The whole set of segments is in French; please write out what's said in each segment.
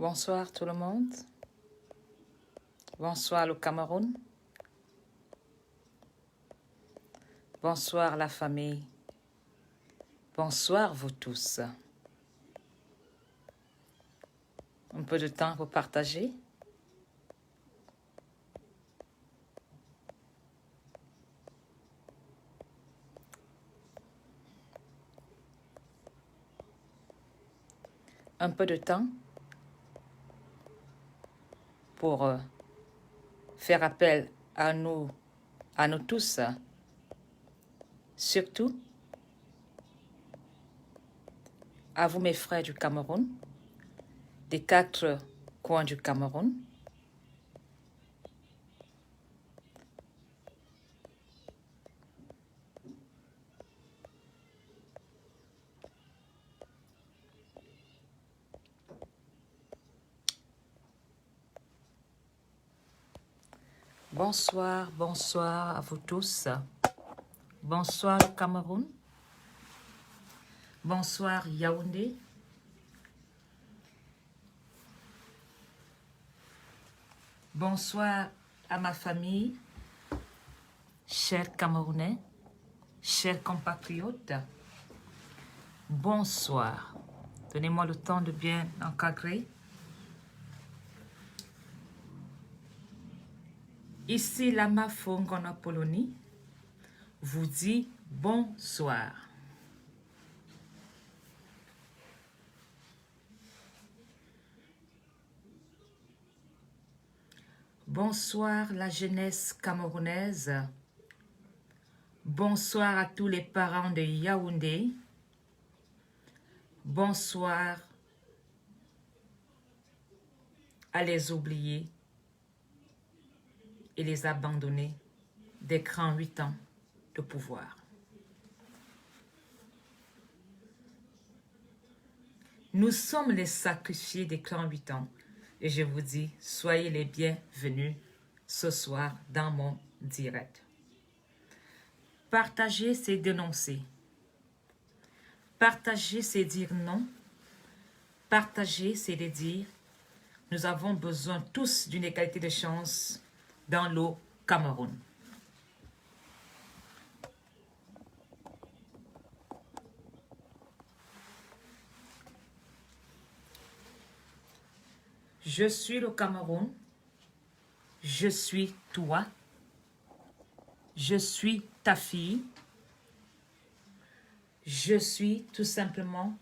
Bonsoir tout le monde. Bonsoir le Cameroun. Bonsoir la famille. Bonsoir vous tous. Un peu de temps pour partager. Un peu de temps pour faire appel à nous tous, surtout à vous mes frères du Cameroun, des 4 coins du Cameroun. Bonsoir, bonsoir à vous tous. Bonsoir le Cameroun. Bonsoir Yaoundé. Bonsoir à ma famille, chers Camerounais, chers compatriotes. Bonsoir. Donnez-moi le temps de bien encadrer. Ici, Lama Fongono Poloni vous dit bonsoir. Bonsoir la jeunesse camerounaise. Bonsoir à tous les parents de Yaoundé. Bonsoir à les oubliés et les abandonnés des grands 8 ans de pouvoir. Nous sommes les sacrifiés des grands 8 ans et je vous dis, soyez les bienvenus ce soir dans mon direct. Partager, c'est dénoncer. Partager, c'est dire non. Partager, c'est de dire nous avons besoin tous d'une égalité de chance dans le Cameroun. Je suis le Cameroun. Je suis toi. Je suis ta fille. Je suis tout simplement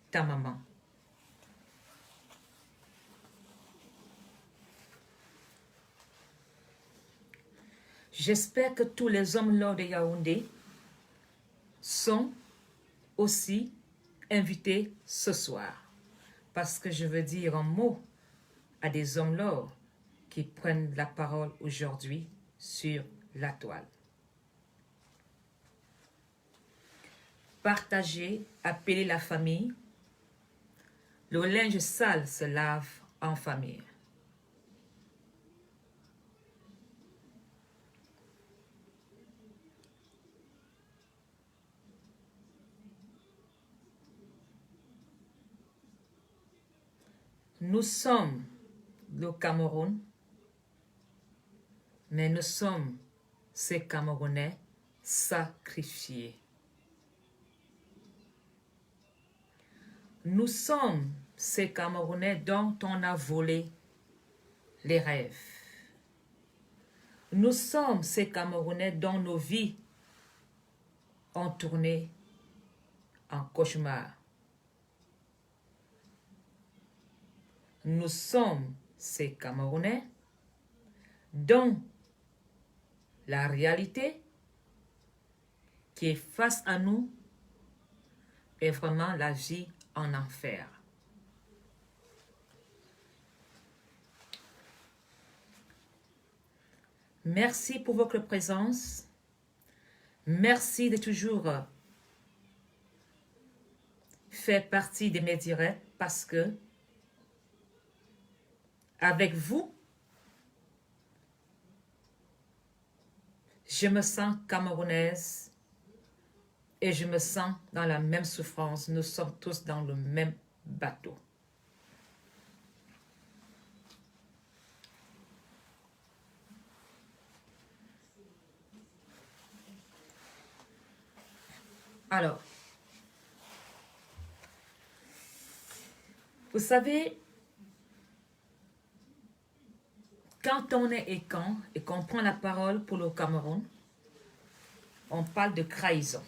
ta maman. J'espère que tous les hommes lords de Yaoundé sont aussi invités ce soir. Parce que je veux dire un mot à des hommes lords qui prennent la parole aujourd'hui sur la toile. Partagez, appelez la famille. Le linge sale se lave en famille. Nous sommes le Cameroun, mais nous sommes ces Camerounais sacrifiés. Nous sommes ces Camerounais dont on a volé les rêves. Nous sommes ces Camerounais dont nos vies ont tourné en cauchemar. Nous sommes ces Camerounais dont la réalité qui est face à nous est vraiment la vie en enfer. Merci pour votre présence. Merci de toujours faire partie de mes directs parce que avec vous, je me sens camerounaise et je me sens dans la même souffrance. Nous sommes tous dans le même bateau. Alors, vous savez, quand on est écan et qu'on prend la parole pour le Cameroun, on parle de trahison.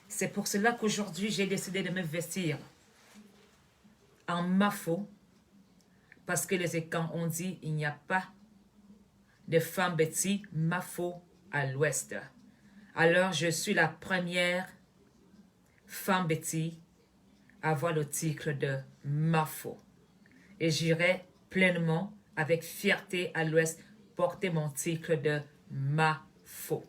C'est pour cela qu'aujourd'hui, j'ai décidé de me vestir en mafo, parce que les écans ont dit il n'y a pas de femme Betty mafo à l'ouest. Alors, je suis la première femme Betty à avoir le titre de mafo. Et j'irai pleinement, avec fierté à l'ouest, porter mon titre de mafo.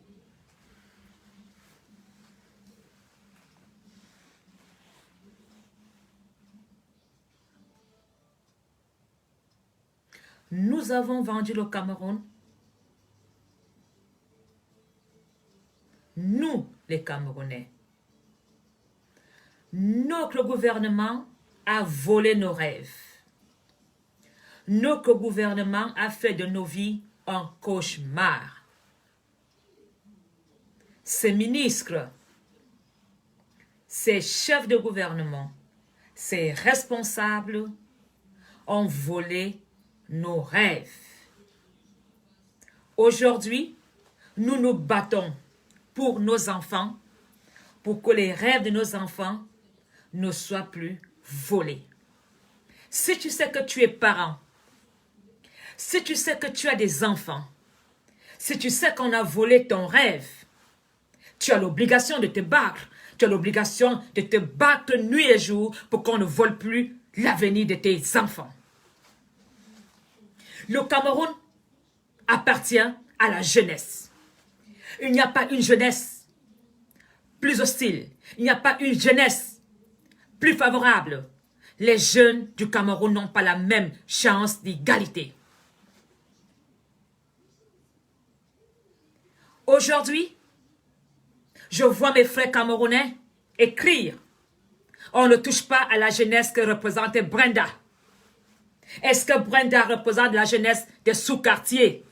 Nous avons vendu le Cameroun. Nous, les Camerounais. Notre gouvernement a volé nos rêves. Notre gouvernement a fait de nos vies un cauchemar. Ces ministres, ces chefs de gouvernement, ces responsables ont volé nos rêves. Aujourd'hui, nous nous battons pour nos enfants, pour que les rêves de nos enfants ne soient plus volés. Si tu sais que tu es parent, si tu sais que tu as des enfants, si tu sais qu'on a volé ton rêve, tu as l'obligation de te battre. Tu as l'obligation de te battre nuit et jour pour qu'on ne vole plus l'avenir de tes enfants. Le Cameroun appartient à la jeunesse. Il n'y a pas une jeunesse plus hostile. Il n'y a pas une jeunesse plus favorable. Les jeunes du Cameroun n'ont pas la même chance d'égalité. Aujourd'hui, je vois mes frères camerounais écrire « On ne touche pas à la jeunesse que représentait Brenda ». Est-ce que Brenda représente la jeunesse des sous-quartiers?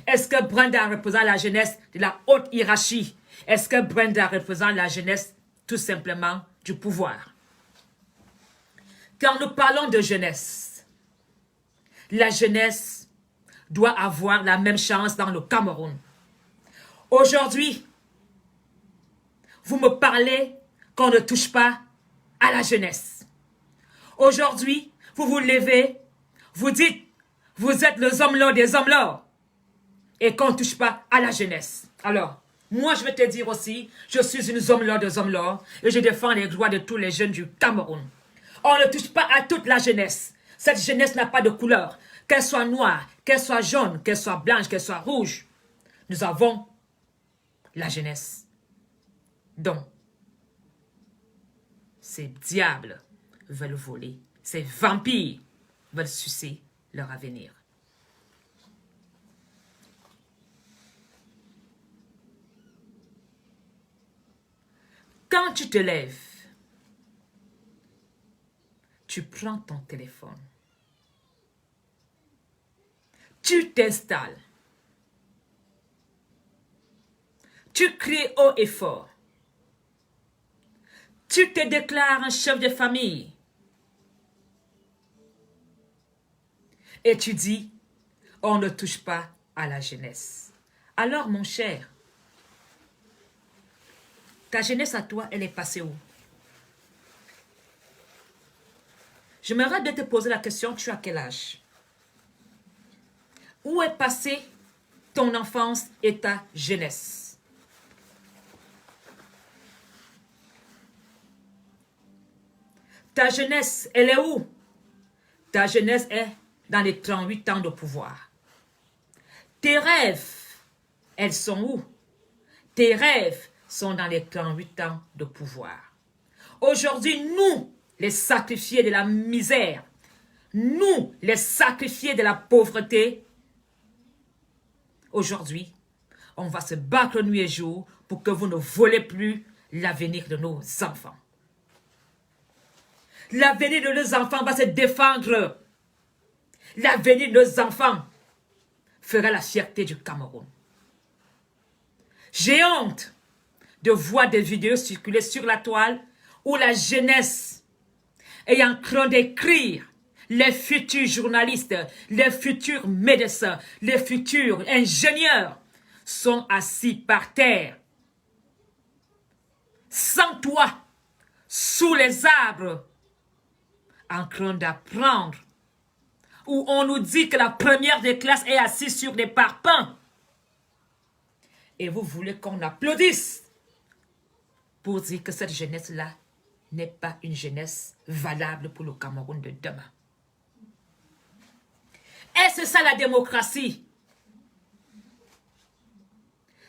Est-ce que Brenda représente la jeunesse de la haute hiérarchie? Est-ce que Brenda représente la jeunesse tout simplement du pouvoir? Quand nous parlons de jeunesse, la jeunesse doit avoir la même chance dans le Cameroun. Aujourd'hui, vous me parlez qu'on ne touche pas à la jeunesse. Aujourd'hui, vous vous levez, vous dites, vous êtes les hommes-là des hommes-là, et qu'on ne touche pas à la jeunesse. Alors, moi je vais te dire aussi, je suis une homme-là des hommes-là, et je défends les droits de tous les jeunes du Cameroun. On ne touche pas à toute la jeunesse. Cette jeunesse n'a pas de couleur, qu'elle soit noire, qu'elle soit jaune, qu'elle soit blanche, qu'elle soit rouge. Nous avons la jeunesse. Donc, ces diables veulent voler, ces vampires veulent sucer leur avenir. Quand tu te lèves, tu prends ton téléphone, tu t'installes, tu cries haut et fort, tu te déclares un chef de famille et tu dis, on ne touche pas à la jeunesse. Alors mon cher, ta jeunesse à toi, elle est passée où? J'aimerais bien te poser la question, tu as quel âge? Où est passée ton enfance et ta jeunesse? Ta jeunesse, elle est où? Ta jeunesse est dans les 38 ans de pouvoir. Tes rêves, elles sont où? Tes rêves sont dans les 38 ans de pouvoir. Aujourd'hui, nous, les sacrifiés de la misère, nous, les sacrifiés de la pauvreté, aujourd'hui, on va se battre nuit et jour pour que vous ne volez plus l'avenir de nos enfants. L'avenir de nos enfants va se défendre. L'avenir de nos enfants fera la fierté du Cameroun. J'ai honte de voir des vidéos circuler sur la toile où la jeunesse est en train d'écrire les futurs journalistes, les futurs médecins, les futurs ingénieurs sont assis par terre, sans toit, sous les arbres, en train d'apprendre, où on nous dit que la première des classes est assise sur des parpaings. Et vous voulez qu'on applaudisse pour dire que cette jeunesse-là n'est pas une jeunesse valable pour le Cameroun de demain. Est-ce ça la démocratie?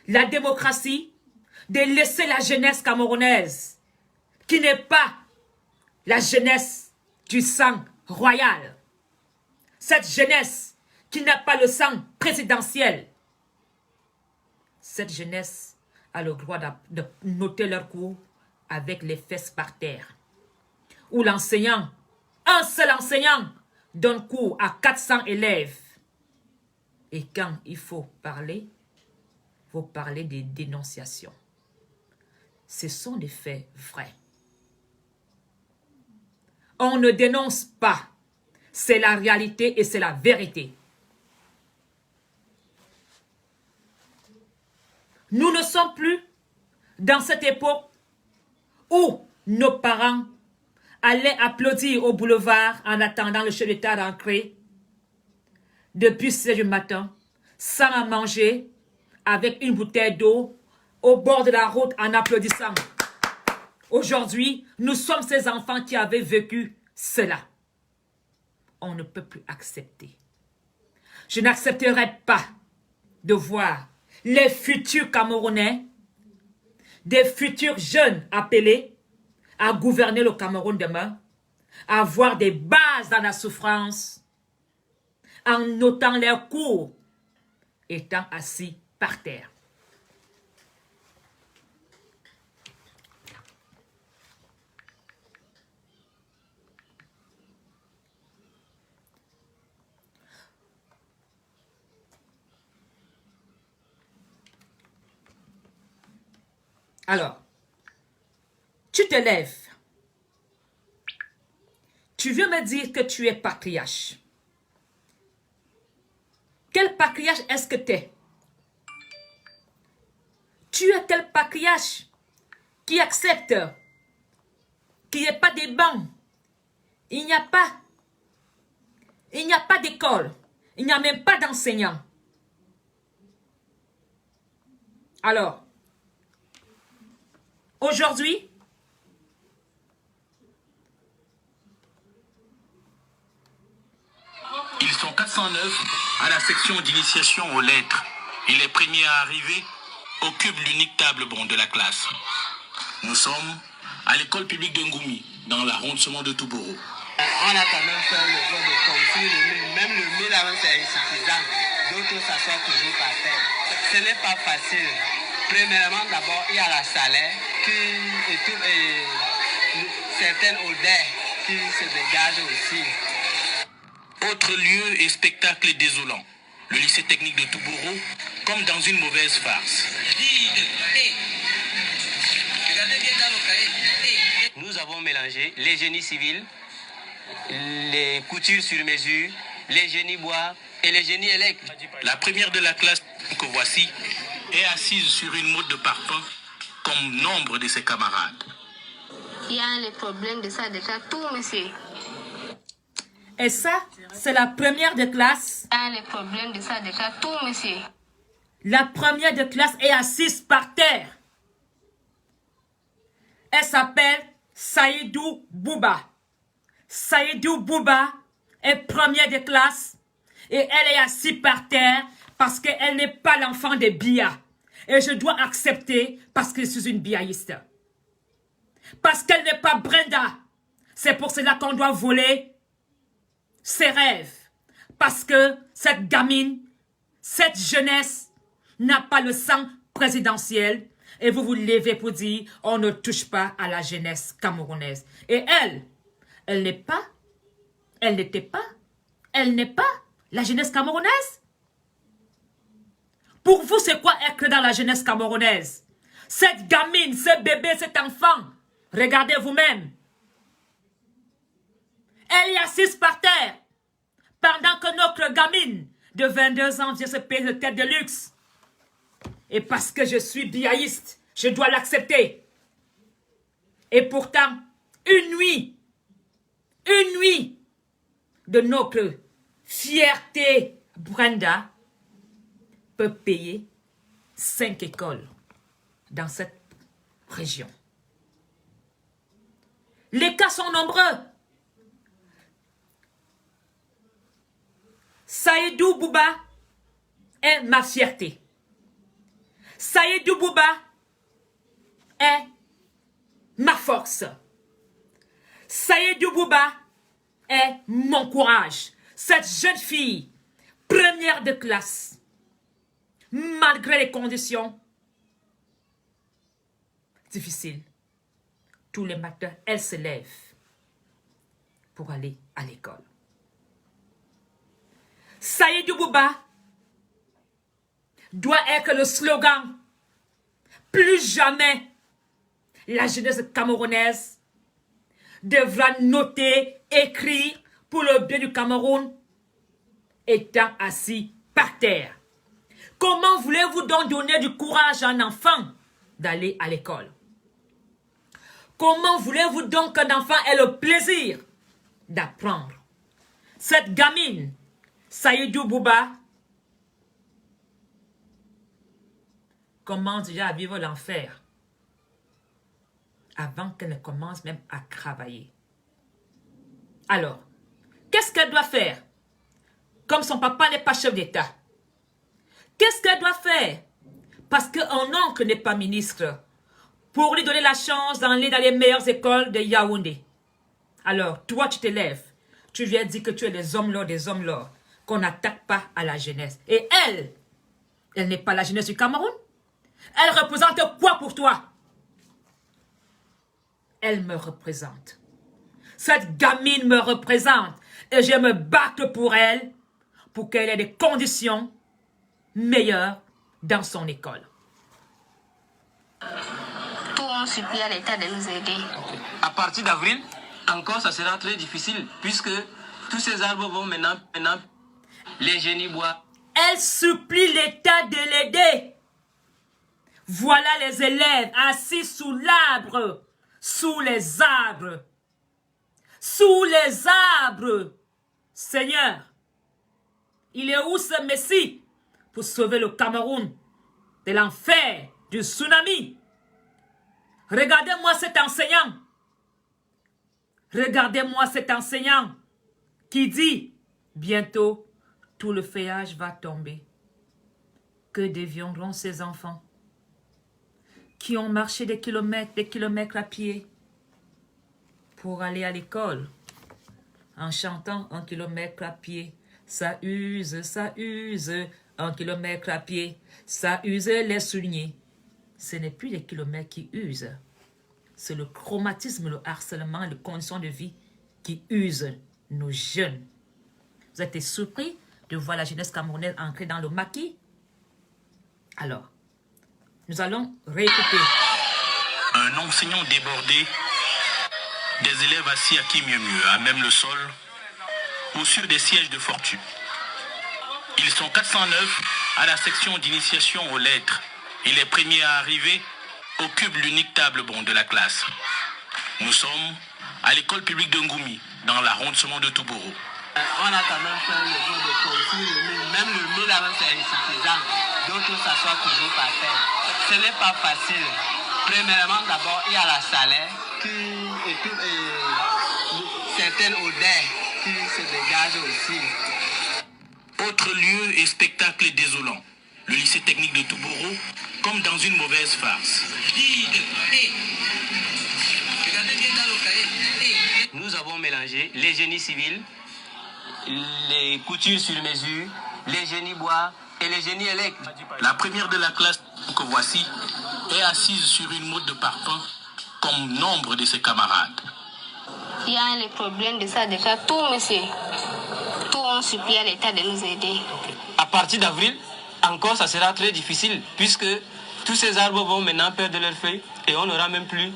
La démocratie de laisser la jeunesse camerounaise, qui n'est pas la jeunesse du sang royal, cette jeunesse qui n'a pas le sang présidentiel, cette jeunesse a le droit de noter leur cours avec les fesses par terre, où l'enseignant, un seul enseignant, donne cours à 400 élèves. Et quand il faut parler des dénonciations. Ce sont des faits vrais. On ne dénonce pas. C'est la réalité et c'est la vérité. Nous ne sommes plus dans cette époque où nos parents allaient applaudir au boulevard en attendant le chef d'État rentrer depuis 6 heures du matin, sans à manger, avec une bouteille d'eau au bord de la route en applaudissant. Aujourd'hui, nous sommes ces enfants qui avaient vécu cela. On ne peut plus accepter. Je n'accepterai pas de voir les futurs Camerounais, des futurs jeunes appelés à gouverner le Cameroun demain, à avoir des bases dans la souffrance, en notant leurs cours, étant assis par terre. Alors, tu te lèves. Tu veux me dire que tu es patriarche. Quel patriarche est-ce que tu es? Tu es quel patriarche qui accepte qu'il n'y ait pas de bancs? Il n'y a pas d'école. Il n'y a même pas d'enseignants. Alors, aujourd'hui, ils sont 409 à la section d'initiation aux lettres. Et les premiers à arriver occupent l'unique table ronde de la classe. Nous sommes à l'école publique de Ngoumi, dans l'arrondissement de Touboro. On a quand même fait le jour de construire le mur. Même le mur là, c'est insuffisant. D'autres s'assoient toujours par terre. Ce n'est pas facile. Premièrement, d'abord, il y a la salaire qui étouffe et certaines odeurs qui se dégagent aussi. Autre lieu et spectacle désolant, le lycée technique de Touboro, comme dans une mauvaise farce. Nous avons mélangé les génies civils, les coutures sur mesure, les génies bois et les génies électriques. La première de la classe que voici est assise sur une motte de parfum comme nombre de ses camarades. Il y a les problèmes de ça, tout, monsieur. et ça, c'est la première de classe. Il y a les problèmes de ça, tout, monsieur. La première de classe est assise par terre. Elle s'appelle Saïdou Bouba. Saïdou Bouba est première de classe et elle est assise par terre parce qu'elle n'est pas l'enfant des Bia. Et je dois accepter parce que je suis une biaïste. Parce qu'elle n'est pas Brenda. C'est pour cela qu'on doit voler ses rêves. Parce que cette gamine, cette jeunesse n'a pas le sang présidentiel. Et vous vous levez pour dire, on ne touche pas à la jeunesse camerounaise. Et elle n'est pas la jeunesse camerounaise. Pour vous, c'est quoi être dans la jeunesse camerounaise? Cette gamine, ce bébé, cet enfant, regardez vous-même. Elle y assise par terre, pendant que notre gamine de 22 ans vient se payer de tête de luxe. Et parce que je suis biaïste, je dois l'accepter. Et pourtant, une nuit de notre fierté, Brenda peut payer 5 écoles dans cette région. Les cas sont nombreux. Saïdou Bouba est ma fierté. Saïdou Bouba est ma force. Saïdou Bouba est mon courage. Cette jeune fille, première de classe, malgré les conditions difficiles, tous les matins, elle se lève pour aller à l'école. Saïdou Bouba doit être le slogan. Plus jamais la jeunesse camerounaise devra noter, écrire pour le bien du Cameroun étant assis par terre. Comment voulez-vous donc donner du courage à un enfant d'aller à l'école? Comment voulez-vous donc qu'un enfant ait le plaisir d'apprendre? Cette gamine, Saïdou Bouba, commence déjà à vivre l'enfer avant qu'elle ne commence même à travailler. Alors, qu'est-ce qu'elle doit faire? Comme son papa n'est pas chef d'État. Qu'est-ce qu'elle doit faire? Parce qu'un oncle n'est pas ministre. Pour lui donner la chance d'aller dans les meilleures écoles de Yaoundé. Alors, toi, tu te lèves. Tu viens dire que tu es des hommes lourds, qu'on n'attaque pas à la jeunesse. Et elle n'est pas la jeunesse du Cameroun. Elle représente quoi pour toi? Elle me représente. Cette gamine me représente. Et je me battre pour elle, pour qu'elle ait des conditions meilleures dans son école. Tout on supplie à l'État de nous aider. À partir d'avril, encore ça sera très difficile, puisque tous ces arbres vont maintenant les génies bois. Elle supplie l'État de l'aider. Voilà les élèves assis sous l'arbre, sous les arbres. Sous les arbres. Seigneur, il est où ce Messie pour sauver le Cameroun de l'enfer, du tsunami? Regardez-moi cet enseignant. Regardez-moi cet enseignant qui dit, bientôt, tout le feuillage va tomber. Que deviendront ces enfants qui ont marché des kilomètres à pied pour aller à l'école en chantant 1 kilomètre à pied? Ça use, 1 kilomètre à pied, ça use les soulignés. Ce n'est plus les kilomètres qui usent. C'est le traumatisme, le harcèlement, les conditions de vie qui usent nos jeunes. Vous êtes surpris de voir la jeunesse camerounaise entrer dans le maquis? Alors, nous allons réécouter. Un enseignant débordé, des élèves assis à qui mieux, à même le sol, ou sur des sièges de fortune. Ils sont 409 à la section d'initiation aux lettres et les premiers à arriver occupent l'unique table ronde de la classe. Nous sommes à l'école publique de Ngoumi, dans l'arrondissement de Toubourou. On a quand même fait le jour de consigne, même le 1000 avant c'est insuffisant, d'autres s'assoient toujours par terre. Ce n'est pas facile. Premièrement, d'abord, il y a la salaire et certaines odeurs qui se dégagent aussi. Autre lieu et spectacle désolant, le lycée technique de Toubourou, comme dans une mauvaise farce. Nous avons mélangé les génies civils, les coutures sur mesure, les génies bois et les génies électriques. La première de la classe que voici est assise sur une mode de parfum comme nombre de ses camarades. Il y a les problèmes de ça, tout, monsieur. Tout on supplie à l'État de nous aider. À partir d'avril, encore ça sera très difficile, puisque Tous ces arbres vont maintenant perdre leurs feuilles et on n'aura même plus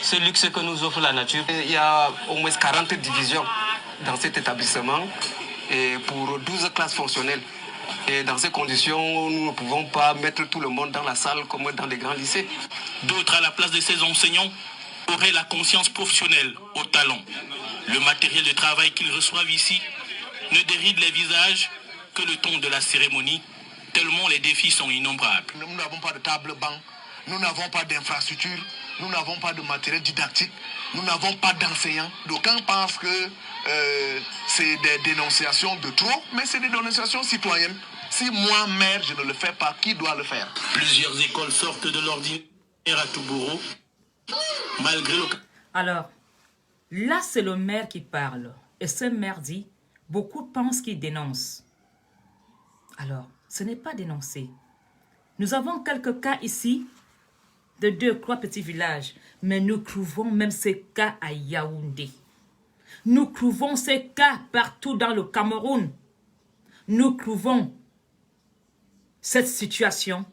ce luxe que nous offre la nature. Il y a au moins 40 divisions dans cet établissement et pour 12 classes fonctionnelles. Et dans ces conditions, nous ne pouvons pas mettre tout le monde dans la salle comme dans les grands lycées. D'autres, à la place de ces enseignants, auraient la conscience professionnelle au talent. Le matériel de travail qu'ils reçoivent ici ne déride les visages que le ton de la cérémonie, tellement les défis sont innombrables. Nous n'avons pas de table banc, nous n'avons pas d'infrastructure, nous n'avons pas de matériel didactique, nous n'avons pas d'enseignants. D'aucuns pensent que c'est des dénonciations de trop, mais c'est des dénonciations citoyennes. Si moi, maire, je ne le fais pas, qui doit le faire? Plusieurs écoles sortent de l'ordinaire à Toubouro, malgré le... Alors, là, c'est le maire qui parle. Et ce maire dit, beaucoup pensent qu'il dénonce. Alors, ce n'est pas dénoncer. Nous avons quelques cas ici de 2-3 petits villages, mais nous trouvons même ces cas à Yaoundé. Nous trouvons ces cas partout dans le Cameroun. Nous trouvons cette situation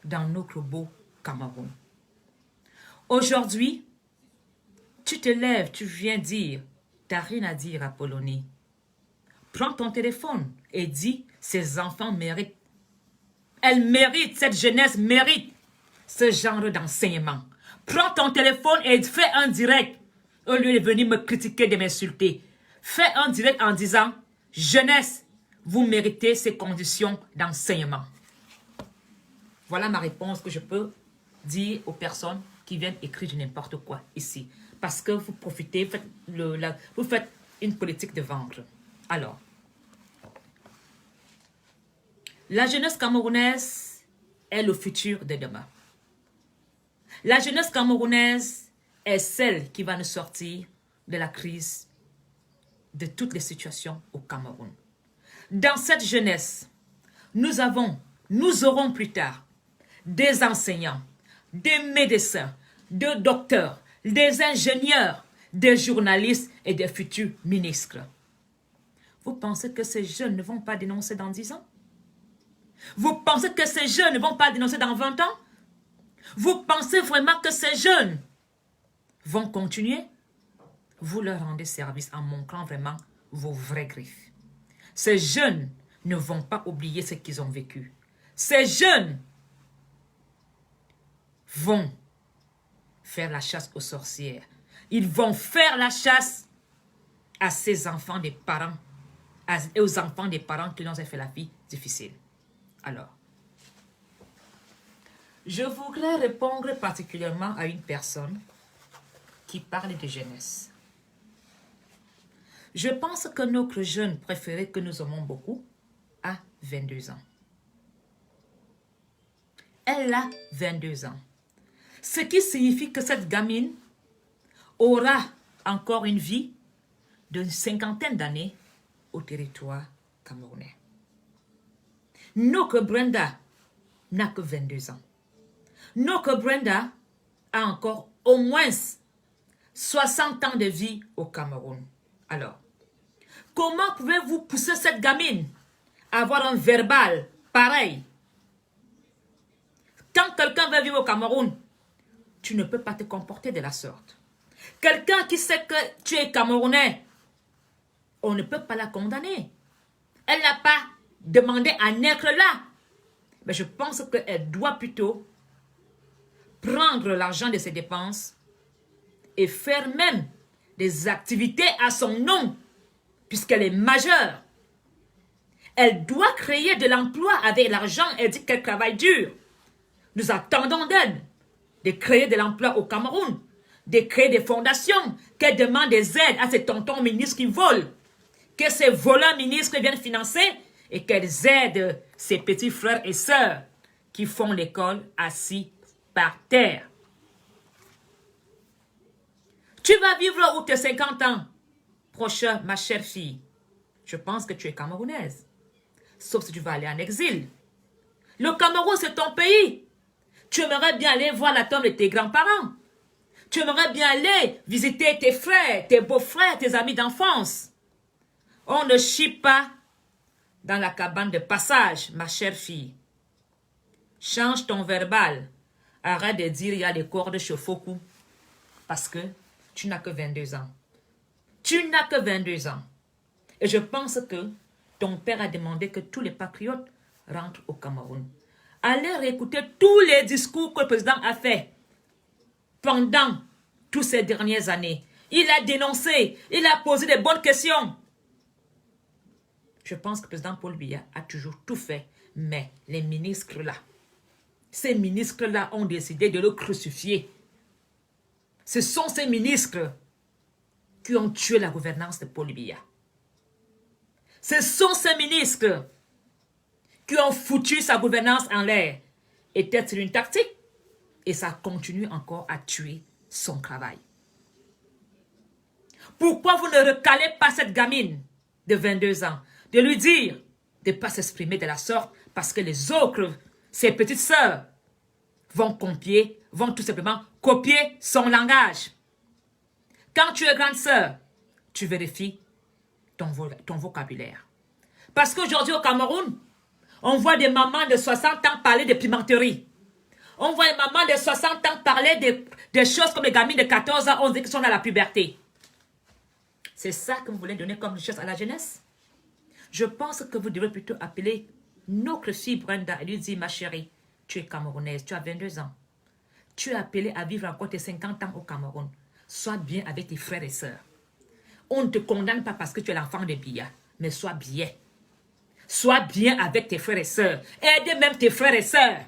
dans notre beau Cameroun. Aujourd'hui, tu te lèves, tu viens dire, tu n'as rien à dire à Polonie. Prends ton téléphone et dis, ces enfants méritent. Elles méritent, cette jeunesse mérite ce genre d'enseignement. Prends ton téléphone et fais un direct. Au lieu de venir me critiquer, de m'insulter. Fais un direct en disant, jeunesse, vous méritez ces conditions d'enseignement. Voilà ma réponse que je peux dire aux personnes qui viennent écrire n'importe quoi ici. Parce que vous profitez, vous faites une politique de vendre. Alors, la jeunesse camerounaise est le futur de demain. La jeunesse camerounaise est celle qui va nous sortir de la crise de toutes les situations au Cameroun. Dans cette jeunesse, nous aurons plus tard des enseignants, des médecins, des docteurs, des ingénieurs, des journalistes et des futurs ministres. Vous pensez que ces jeunes ne vont pas dénoncer dans 10 ans? Vous pensez que ces jeunes ne vont pas dénoncer dans 20 ans? Vous pensez vraiment que ces jeunes vont continuer? Vous leur rendez service en montrant vraiment vos vraies griffes. Ces jeunes ne vont pas oublier ce qu'ils ont vécu. Ces jeunes vont faire la chasse aux sorcières. Ils vont faire la chasse à ces enfants des parents, aux enfants des parents qui nous ont fait la vie difficile. Alors, je voudrais répondre particulièrement à une personne qui parle de jeunesse. Je pense que notre jeune préféré que nous aimons beaucoup a 22 ans. Elle a 22 ans. Ce qui signifie que cette gamine aura encore une vie d'une 50aine d'années au territoire camerounais. Notre Brenda n'a que 22 ans. Notre Brenda a encore au moins 60 ans de vie au Cameroun. Alors, comment pouvez-vous pousser cette gamine à avoir un verbal pareil? Quand quelqu'un veut vivre au Cameroun, tu ne peux pas te comporter de la sorte. Quelqu'un qui sait que tu es Camerounais, on ne peut pas la condamner. Elle n'a pas demandé à naître là. Mais je pense qu'elle doit plutôt prendre l'argent de ses dépenses et faire même des activités à son nom, puisqu'elle est majeure. Elle doit créer de l'emploi avec l'argent. Elle dit qu'elle travaille dur. Nous attendons d'elle de créer de l'emploi au Cameroun, de créer des fondations, qu'elle demande des aides à ces tontons ministres qui volent, que ces voleurs ministres viennent financer et qu'elle aide ses petits frères et sœurs qui font l'école assis par terre. Tu vas vivre où tes 50 ans prochain, ma chère fille? Je pense que tu es camerounaise. Sauf si tu vas aller en exil. Le Cameroun, c'est ton pays. Tu aimerais bien aller voir la tombe de tes grands-parents. Tu aimerais bien aller visiter tes frères, tes beaux-frères, tes amis d'enfance. On ne chie pas dans la cabane de passage, ma chère fille. change ton verbal. Arrête de dire il y a des corps de Shofoku. Parce que tu n'as que 22 ans. Tu n'as que 22 ans. Et je pense que ton père a demandé que tous les patriotes rentrent au Cameroun. Allez réécouter tous les discours que le président a fait pendant toutes ces dernières années. Il a dénoncé, il a posé des bonnes questions. Je pense que le président Paul Biya a toujours tout fait. Mais les ministres là, ces ministres-là ont décidé de le crucifier. Ce sont ces ministres qui ont tué la gouvernance de Paul Biya. Ce sont ces ministres qui ont foutu sa gouvernance en l'air. Et peut-être c'est une tactique. Et ça continue encore à tuer son travail. Pourquoi vous ne recalez pas cette gamine de 22 ans? De lui dire de ne pas s'exprimer de la sorte parce que les autres, ses petites sœurs, vont tout simplement copier son langage. Quand tu es grande sœur, tu vérifies ton vocabulaire. Parce qu'aujourd'hui au Cameroun, on voit des mamans de 60 ans parler de pimenterie. On voit des mamans de 60 ans parler des choses comme les gamines de 14 ans, on dit qu'ils sont dans la puberté. C'est ça que vous voulez donner comme richesse à la jeunesse? Je pense que vous devrez plutôt appeler notre fille Brenda et lui dire, ma chérie, tu es camerounaise, tu as 22 ans. Tu es appelée à vivre encore tes 50 ans au Cameroun. Sois bien avec tes frères et sœurs. On ne te condamne pas parce que tu es l'enfant de Biya, mais sois bien. Sois bien avec tes frères et sœurs. Aide même tes frères et sœurs.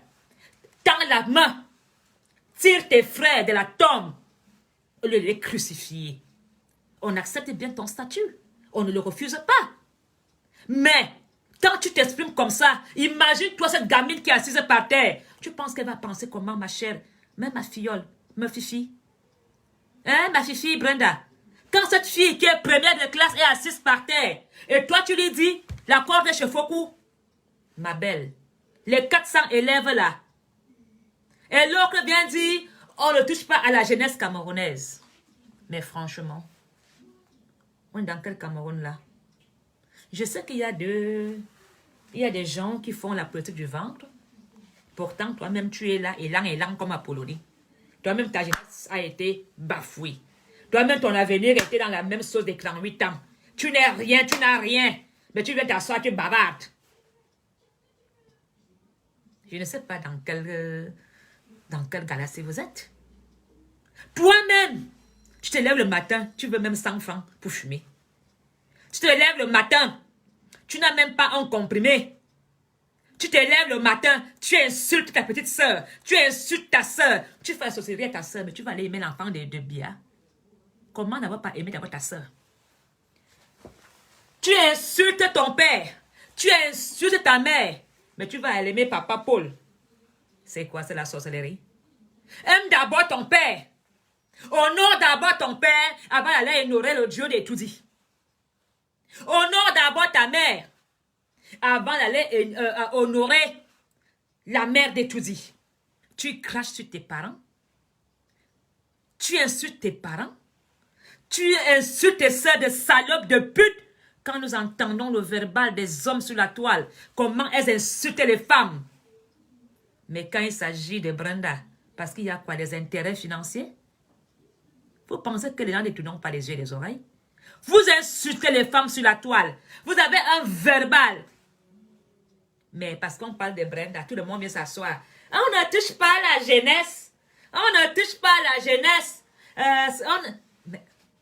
Tends la main. Tire tes frères de la tombe. Au lieu de les crucifier. On accepte bien ton statut. On ne le refuse pas. Mais, quand tu t'exprimes comme ça, imagine-toi cette gamine qui est assise par terre. Tu penses qu'elle va penser comment, ma chère? Même ma filleule, ma fifi. Hein, ma fifi Brenda? Quand cette fille qui est première de classe est assise par terre, et toi tu lui dis, la corde de Chefoku, ma belle, les 400 élèves là, et l'autre vient dire, on ne touche pas à la jeunesse camerounaise. Mais franchement, on est dans quel Cameroun là? Je sais qu'il y a des gens qui font la politique du ventre. Pourtant, toi-même, tu es là, élan comme Apollonie. Toi-même, ta jeunesse a été bafouée. Toi-même, ton avenir était dans la même sauce des 38 ans. Tu n'es rien, tu n'as rien. Mais tu viens t'asseoir, tu bavardes. Je ne sais pas dans quelle galaxie vous êtes. Toi-même, tu te lèves le matin, tu veux même 100 francs pour fumer. Tu te lèves le matin, tu n'as même pas un comprimé. Tu te lèves le matin, tu insultes ta petite soeur, tu insultes ta soeur, tu fais associer à ta soeur, mais tu vas aller aimer l'enfant de Biya. Comment n'avoir pas aimé d'abord ta soeur? Tu insultes ton père, tu insultes ta mère, mais tu vas aller aimer papa Paul. C'est quoi, c'est la sorcellerie? Aime d'abord ton père. Honore d'abord ton père avant d'aller honorer le Dieu des tout-dits. Honore d'abord ta mère avant d'aller honorer la mère des tout-dits. Tu craches sur tes parents. Tu insultes tes parents. Tu insultes tes soeurs de salopes de pute. Quand nous entendons le verbal des hommes sur la toile, comment elles insultent les femmes. Mais quand il s'agit de Brenda, parce qu'il y a quoi, des intérêts financiers? Vous pensez que les gens ne tournent pas les yeux et les oreilles? Vous insultez les femmes sur la toile. Vous avez un verbal. Mais parce qu'on parle de Brenda, tout le monde vient s'asseoir. On ne touche pas à la jeunesse. On ne touche pas à la jeunesse.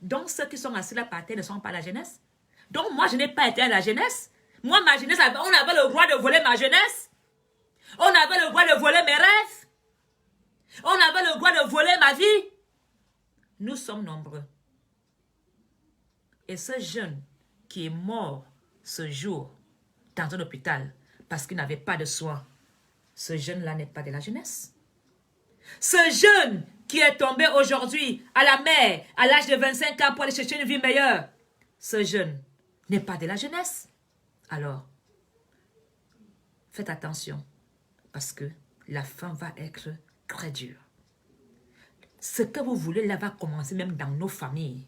Donc ceux qui sont assis là par terre ne sont pas à la jeunesse. Donc moi je n'ai pas été à la jeunesse. Moi ma jeunesse, on avait le droit de voler ma jeunesse. On avait le droit de voler mes rêves. On avait le droit de voler ma vie. Nous sommes nombreux. Et ce jeune qui est mort ce jour dans un hôpital parce qu'il n'avait pas de soins, ce jeune-là n'est pas de la jeunesse. Ce jeune qui est tombé aujourd'hui à la mer à l'âge de 25 ans pour aller chercher une vie meilleure, ce jeune n'est pas de la jeunesse. Alors, faites attention parce que la fin va être très dure. Ce que vous voulez là va commencer même dans nos familles.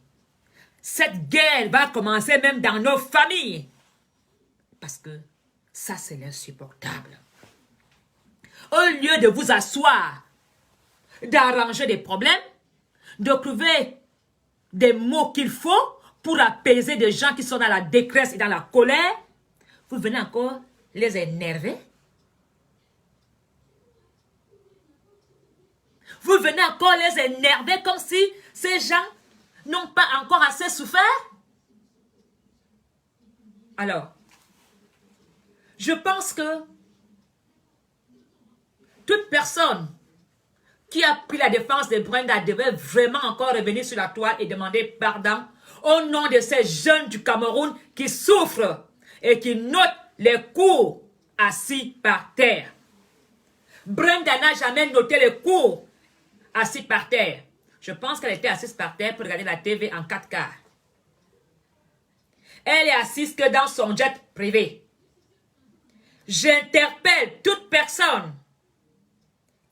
Cette guerre va commencer même dans nos familles. Parce que ça, c'est l'insupportable. au lieu de vous asseoir, d'arranger des problèmes, de trouver des mots qu'il faut pour apaiser des gens qui sont dans la détresse et dans la colère, vous venez encore les énerver. Vous venez encore les énerver comme si ces gens n'ont pas encore assez souffert. Alors, je pense que toute personne qui a pris la défense de Brenda devait vraiment encore revenir sur la toile et demander pardon au nom de ces jeunes du Cameroun qui souffrent et qui notent les cours assis par terre. Brenda n'a jamais noté les cours assis par terre. Je pense qu'elle était assise par terre pour regarder la TV en 4K. Elle est assise que dans son jet privé. J'interpelle toute personne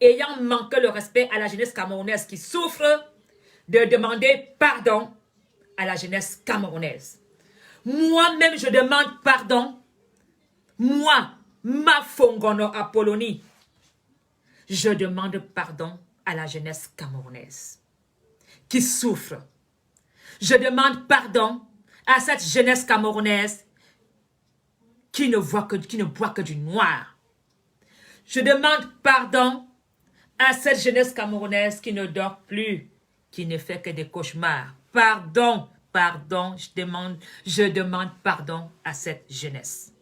ayant manqué le respect à la jeunesse camerounaise qui souffre de demander pardon à la jeunesse camerounaise. Moi-même, je demande pardon. Moi, Mafongono Apollonie, je demande pardon à la jeunesse camerounaise qui souffre. Je demande pardon à cette jeunesse camerounaise qui ne boit que du noir. Je demande pardon à cette jeunesse camerounaise qui ne dort plus, qui ne fait que des cauchemars. Pardon, pardon, je demande pardon à cette jeunesse.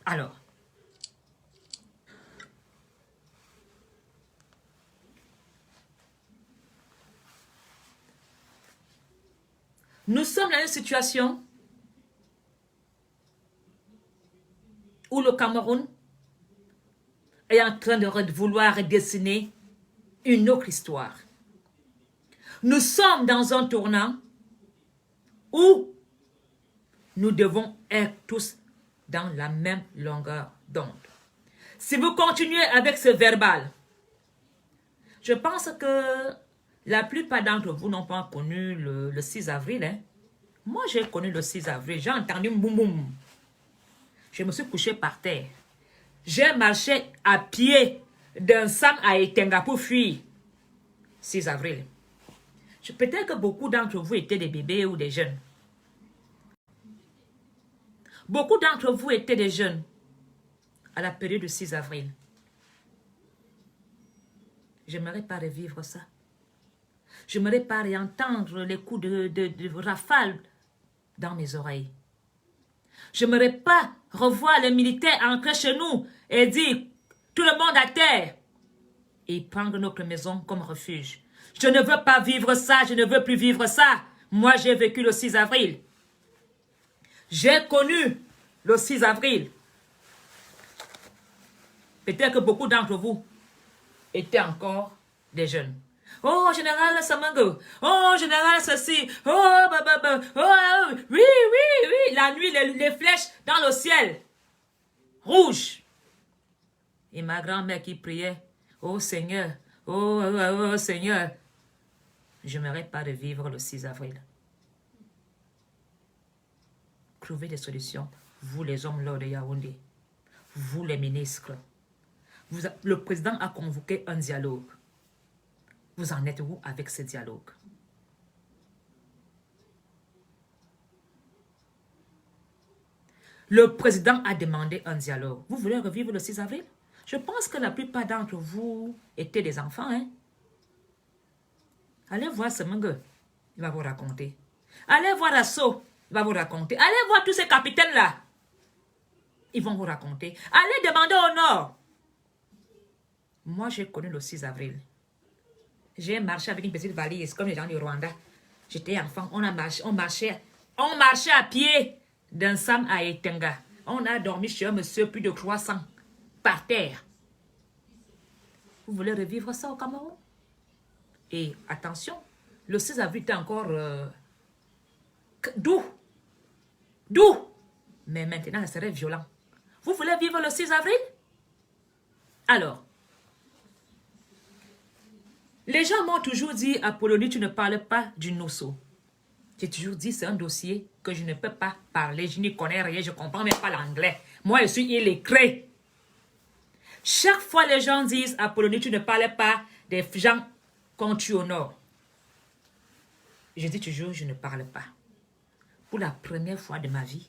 Alors, nous sommes dans une situation où le Cameroun est en train de vouloir dessiner une autre histoire. Nous sommes dans un tournant où nous devons être tous dans la même longueur d'onde. Si vous continuez avec ce verbal, je pense que la plupart d'entre vous n'ont pas connu le 6 avril. Hein? Moi, j'ai connu le 6 avril. J'ai entendu boum boum. Je me suis couché par terre. J'ai marché à pied d'un Sam à Etenga pour fuir. 6 avril. Peut-être que beaucoup d'entre vous étaient des bébés ou des jeunes. Beaucoup d'entre vous étaient des jeunes à la période du 6 avril. Je n'aimerais pas revivre ça. Je n'aimerais pas réentendre les coups de rafale dans mes oreilles. Je n'aimerais pas revoir les militaires entrer chez nous et dire tout le monde à terre et prendre notre maison comme refuge. Je ne veux pas vivre ça, je ne veux plus vivre ça. Moi, j'ai vécu le 6 avril. J'ai connu le 6 avril. Peut-être que beaucoup d'entre vous étaient encore des jeunes. Oh, général Samango. Oh, général ceci. Oh, oh, oui, oui, oui. La nuit, les flèches dans le ciel. Rouge. Et ma grand-mère qui priait. Oh, Seigneur. Oh, oh, oh, Seigneur. Je n'aimerais pas revivre le 6 avril. Trouvez des solutions. Vous, les hommes là de Yaoundé. Vous, les ministres. Le président a convoqué un dialogue. Vous en êtes où avec ce dialogue? Le président a demandé un dialogue. Vous voulez revivre le 6 avril? Je pense que la plupart d'entre vous étaient des enfants. Hein? Allez voir Semengue, il va vous raconter. Allez voir Asso, il va vous raconter. Allez voir tous ces capitaines-là. Ils vont vous raconter. Allez demander au Nord. Moi, j'ai connu le 6 avril. J'ai marché avec une petite valise, comme les gens du Rwanda. J'étais enfant, on marchait à pied d'un Sam à Etenga. On a dormi chez un monsieur plus de 300 par terre. Vous voulez revivre ça au Cameroun? Et attention, le 6 avril était encore doux. Doux. Mais maintenant, ça serait violent. Vous voulez vivre le 6 avril? Alors, les gens m'ont toujours dit, Apollonie, tu ne parles pas du Nosso. J'ai toujours dit, c'est un dossier que je ne peux pas parler. Je n'y connais rien, je ne comprends même pas l'anglais. Moi, je suis illettré. Chaque fois, les gens disent, Apollonie, tu ne parlais pas des gens qu'on tue au nord. Je dis toujours, je ne parle pas. Pour la première fois de ma vie,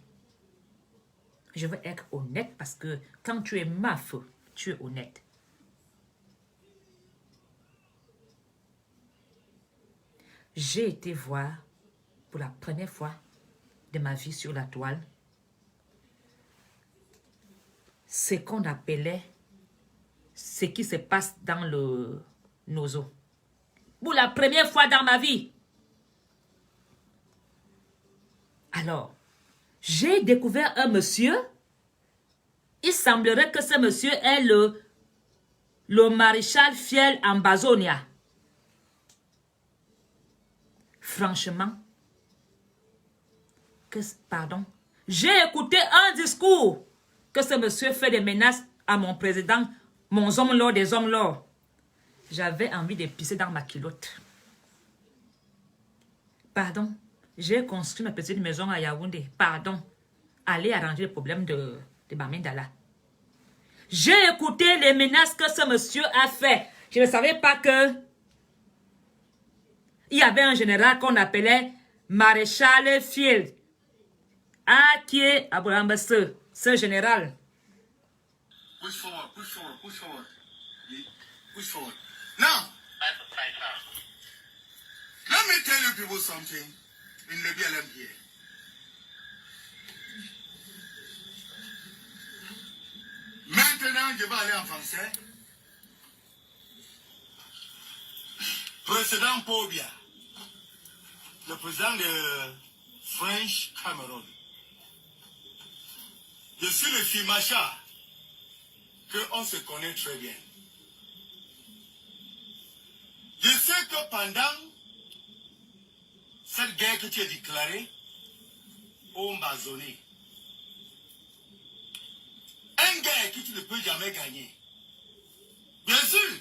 je veux être honnête parce que quand tu es maf, tu es honnête. J'ai été voir pour la première fois de ma vie sur la toile ce qu'on appelait ce qui se passe dans nos eaux. Pour la première fois dans ma vie. Alors, j'ai découvert un monsieur. Il semblerait que ce monsieur est le maréchal Fiel Ambazonia. Franchement, pardon, j'ai écouté un discours que ce monsieur fait des menaces à mon président, mon homme lord des hommes lords. J'avais envie de pisser dans ma culotte. Pardon, j'ai construit ma petite maison à Yaoundé. Pardon, allez arranger le problème de Bamindala. J'ai écouté les menaces que ce monsieur a fait. Je ne savais pas que il y avait un général qu'on appelait Maréchal Field. Ah, qui est ce général. Push forward, push forward, push forward. Push forward. Now, let me tell you people something in the BLM here. Maintenant, je vais aller en français. Président Pobia, le président de French Cameroun. Je suis le Fimacha, qu'on se connaît très bien. Je sais que pendant cette guerre que tu as déclarée, au Ambazonie, une guerre que tu ne peux jamais gagner. Bien sûr,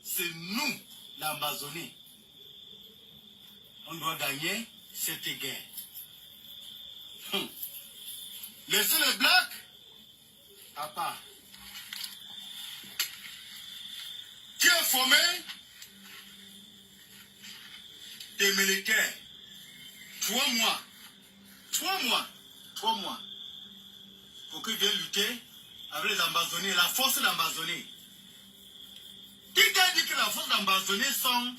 c'est nous, l'Amazonie. On doit gagner cette guerre. Laissez les Blacks à part. Tu as formé des militaires. 3 mois. 3 mois. 3 mois. Pour qu'ils viennent lutter avec les Ambazonie, la force d'Ambazonie. Qui t'a dit que la force d'Ambazonie sont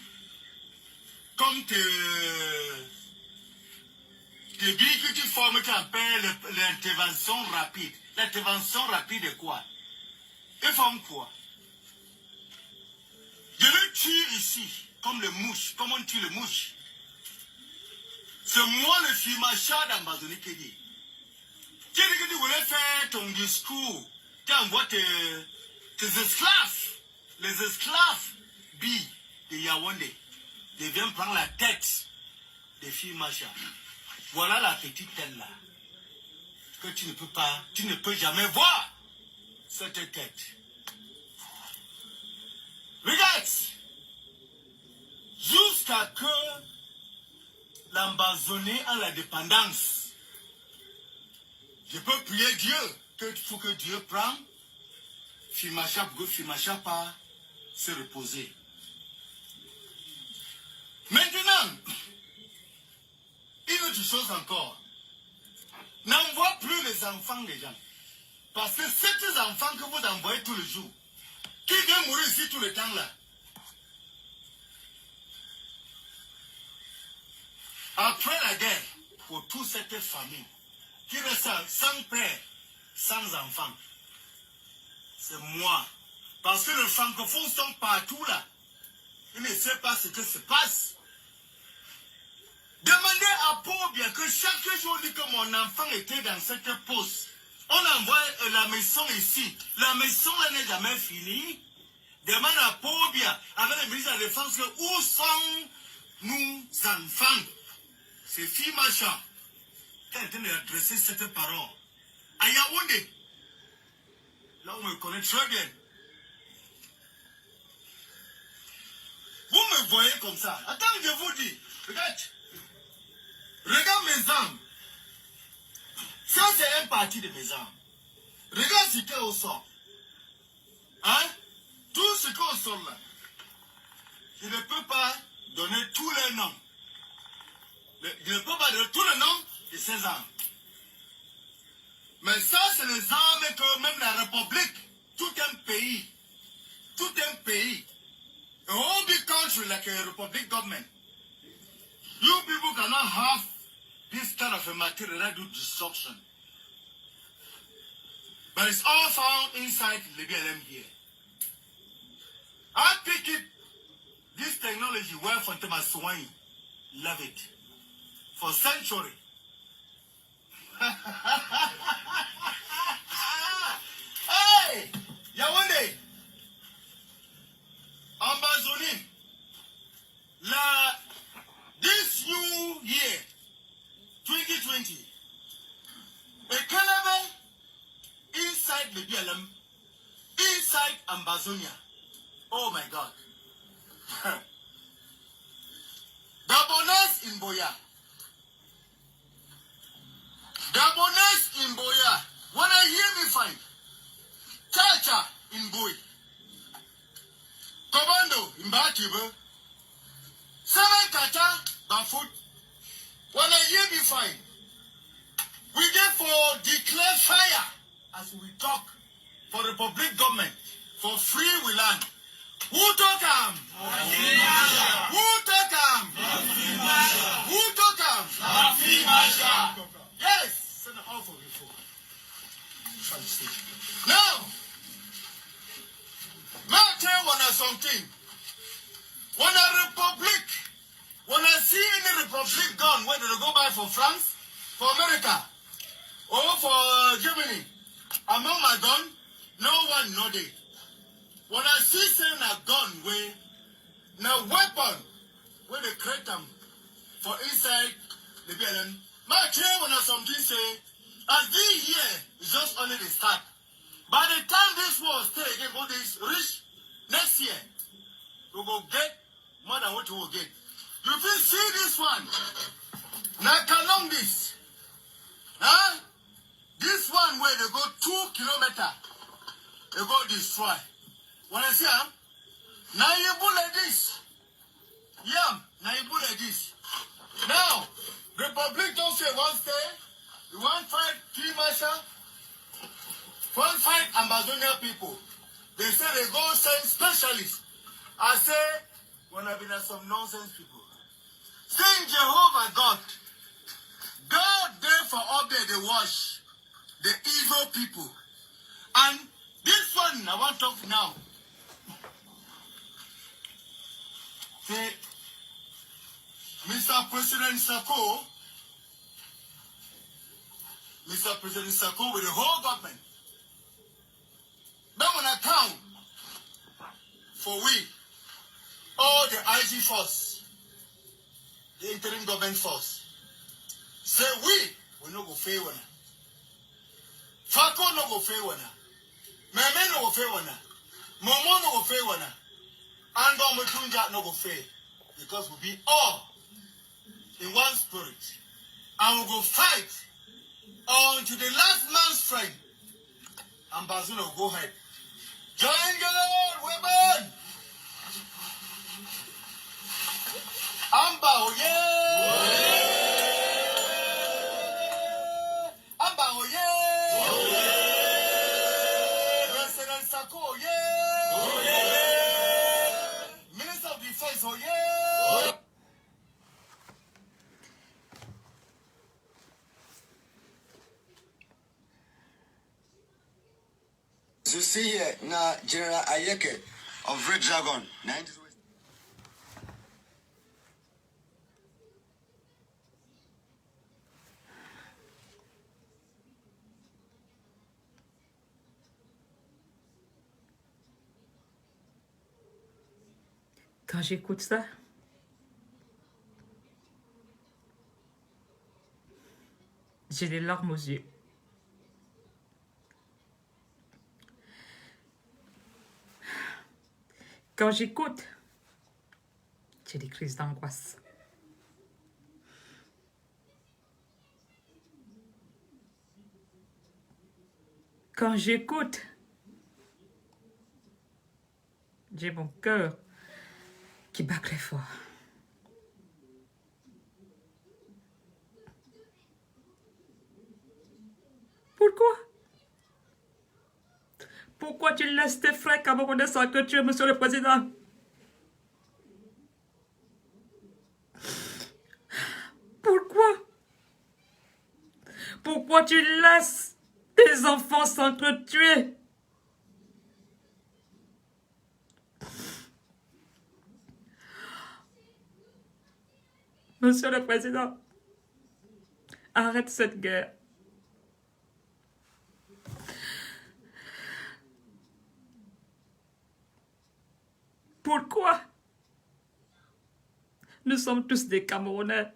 comme tes billes que tu formes, tu appelles l'intervention rapide. L'intervention rapide est quoi? Ils forment quoi? Je le tire ici, comme le mouche, comme on tue le mouche. C'est moi le Fimacha d'Ambazonie qui dit. Tu dis que tu voulais faire ton discours, tu envoies tes esclaves, les esclaves billes de Yaoundé, ils viennent prendre la tête des Fimacha. Voilà la petite tête là. Que tu ne peux pas, tu ne peux jamais voir cette tête. Regarde, jusqu'à que l'Ambazonie a la dépendance, je peux prier Dieu qu'il faut que Dieu prenne Fimacha pour que Fimacha pas se reposer. Maintenant, une autre chose encore. N'envoie plus les enfants des gens. Parce que ces enfants que vous envoyez tous les jours, qui viennent mourir ici tout le temps là. Après la guerre, pour toute cette famille, qui reste sans père, sans enfant, c'est moi. Parce que les francophones sont partout là. Ils ne savent pas ce qui se passe. Demandez à Pobia que chaque jour dit que mon enfant était dans cette poste. On envoie la maison ici. La maison n'est jamais finie. Demande à Pobia, avec le ministre de la Défense, où sont nos enfants? C'est Fimacha qui est en train d'adresser cette parole. À Yaoundé, là on me connaît très bien. Vous me voyez comme ça. Attends, je vous dis. Regarde. Regarde mes armes. Ça, c'est un parti de mes armes. Regarde ce qu'il y a au sol. Hein? Tout ce qu'il y a au sol là. Je ne peux pas donner tous les noms. Je ne peux pas donner tous les noms de ces armes. Mais ça, c'est les armes que même la République, tout un pays, a whole big country like a Republic government, you people cannot have this kind of a material that do destruction. But it's all found inside the BLM here. I pick it, this technology well from Thomas Swain. Love it. For century. Hey! Yawande! Ambazonie! This new year, 2020, a cannabis inside the BLM, inside Ambazonia. Oh my God. Gabonese in Boya. Gabonese in Boya. When I hear me find Chacha in Boy. Commando in Batibe. Seven Kata Bafoot. When I hear me find, we get for declare fire as we talk for the public government for free we land. Who took him? Who took him? Who took him? Yes, send it off for before. Now, I'll tell you something. When a republic, when I see any republic gone, whether they go buy for France, for America, or for Germany, among my gun, no one know they. When I see saying a gun way, now weapon, when they create them for inside the BLM, my chair when I something say, as this year is just only the start. By the time this war stay again, all this reach next year, we will get more than what we will get. You will see this one. Now along this. Huh? This one where they go 2 kilometers, they go destroy. When I say, now you bullet this. Yeah, now you bullet this. Now, Republic don't say one stay, you want fight Free Marshal, one fight Amazonia people. They say they go send specialists. I say, when I've been at some nonsense people. Saying Jehovah God, God there for up there they wash the evil people. And this one I want to talk now. Say, Mr. President Sako with the whole government. Then when I count for we, all the IG force, the interim government force, say we no go fail one. Fako no go fail one. Meme no go fail one. Momo no go fail one. And Mutunja no go fail. Because we be all in one spirit. And we go fight until the last man's friend. And Bazuno go ahead. Join God, women! Amba, oh yeah! Amba, oh yeah! President Sako, oh yeah! Minister of Defense, oh yeah! You see here, now General Ayeke of Red Dragon, 90s. Quand j'écoute ça, j'ai les larmes aux yeux. Quand j'écoute, j'ai des crises d'angoisse. Quand j'écoute, j'ai mon cœur qui bat très fort. Pourquoi? Pourquoi tu laisses tes frères camerounais s'entretuer, Monsieur le Président? Pourquoi? Pourquoi tu laisses tes enfants s'entretuer? Monsieur le Président, arrête cette guerre. Pourquoi? Nous sommes tous des Camerounais.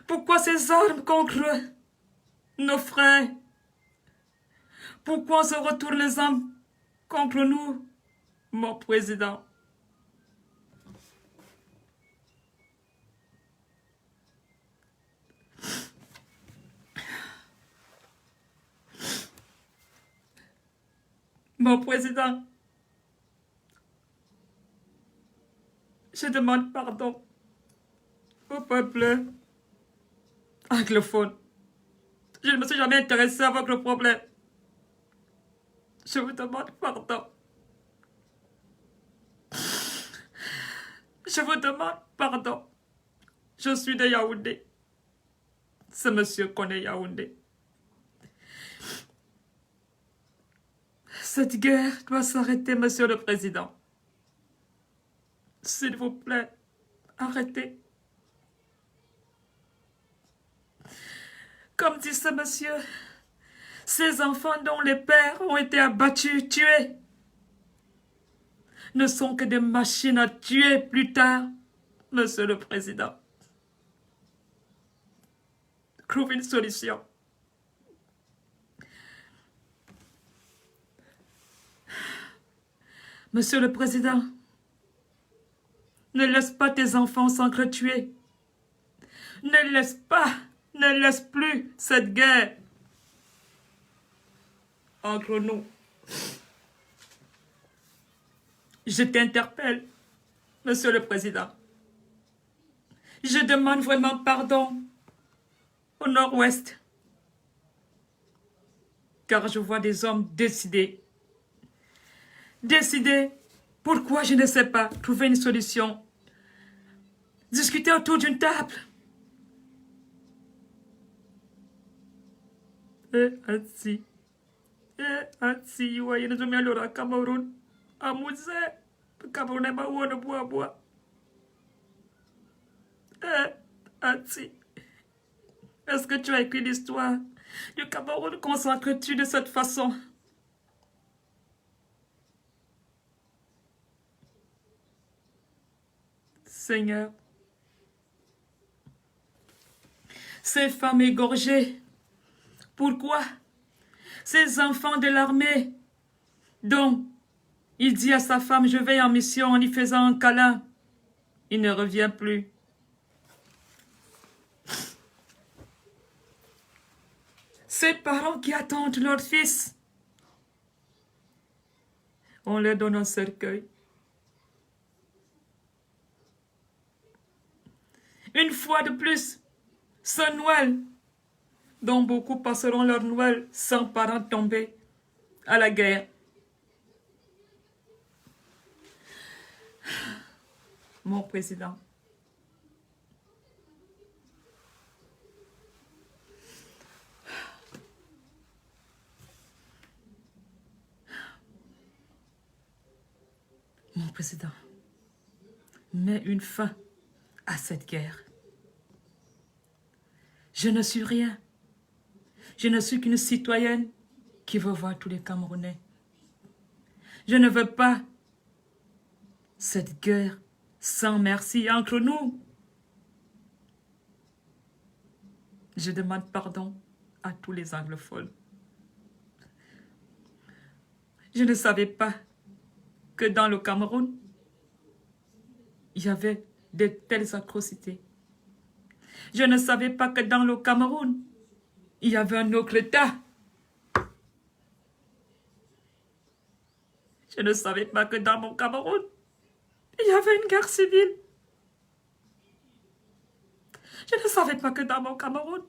Pourquoi ces armes contre nos frères? Pourquoi on se retourne les armes contre nous, mon président? Mon président, je demande pardon au peuple anglophone. Je ne me suis jamais intéressé à votre problème. Je vous demande pardon. Je vous demande pardon. Je suis de Yaoundé. Ce monsieur connaît Yaoundé. Cette guerre doit s'arrêter, Monsieur le Président. S'il vous plaît, arrêtez. Comme dit ce monsieur, ces enfants dont les pères ont été abattus, tués, ne sont que des machines à tuer plus tard, Monsieur le Président. Trouve une solution. Monsieur le Président, ne laisse pas tes enfants s'entretuer. Ne laisse plus cette guerre entre nous. Je t'interpelle, Monsieur le Président. Je demande vraiment pardon au Nord-Ouest, car je vois des hommes décidés. Décider, pourquoi je ne sais pas, trouver une solution. Discuter autour d'une table. Ainsi, voyez, nous sommes allés au Cameroun, à Moussé, le Cameroun est pas où on boit. Ainsi, est-ce que tu as écrit l'histoire du Cameroun qu'on s'entretue de cette façon? Seigneur, ces femmes égorgées, pourquoi? Ces enfants de l'armée, dont il dit à sa femme, je vais en mission en lui faisant un câlin, il ne revient plus. Ces parents qui attendent leur fils, on leur donne un cercueil. Une fois de plus, ce Noël, dont beaucoup passeront leur Noël sans parents tombés à la guerre. Mon président, mets une fin à cette guerre. Je ne suis rien. Je ne suis qu'une citoyenne qui veut voir tous les Camerounais. Je ne veux pas cette guerre sans merci entre nous. Je demande pardon à tous les anglophones. Je ne savais pas que dans le Cameroun, il y avait de telles atrocités. Je ne savais pas que dans le Cameroun, il y avait un autre État Je ne savais pas que dans mon Cameroun, il y avait une guerre civile. Je ne savais pas que dans mon Cameroun,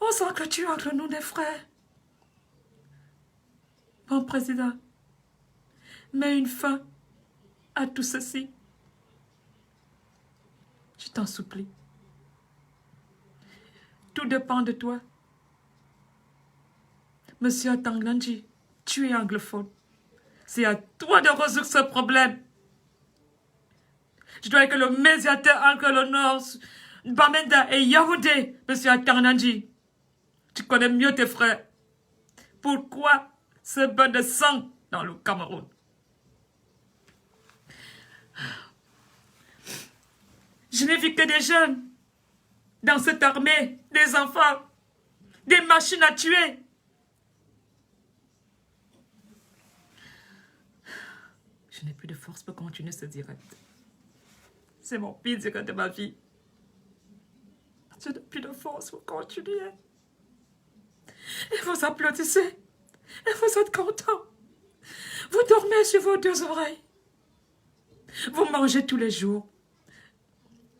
on s'entretue entre nous des frères. Mon président, mets une fin à tout ceci. Je t'en supplie. Tout dépend de toi. Monsieur Tanglanji, tu es anglophone. C'est à toi de résoudre ce problème. Je dois que le médiateur entre le Nord, Bamenda et Yaoundé, monsieur Tanglanji. Tu connais mieux tes frères. Pourquoi ce bain de sang dans le Cameroun? Je n'ai vu que des jeunes dans cette armée, des enfants, des machines à tuer. Je n'ai plus de force pour continuer ce direct. C'est mon pire direct de ma vie. Je n'ai plus de force pour continuer. Et vous applaudissez. Et vous êtes contents. Vous dormez sur vos deux oreilles. Vous mangez tous les jours.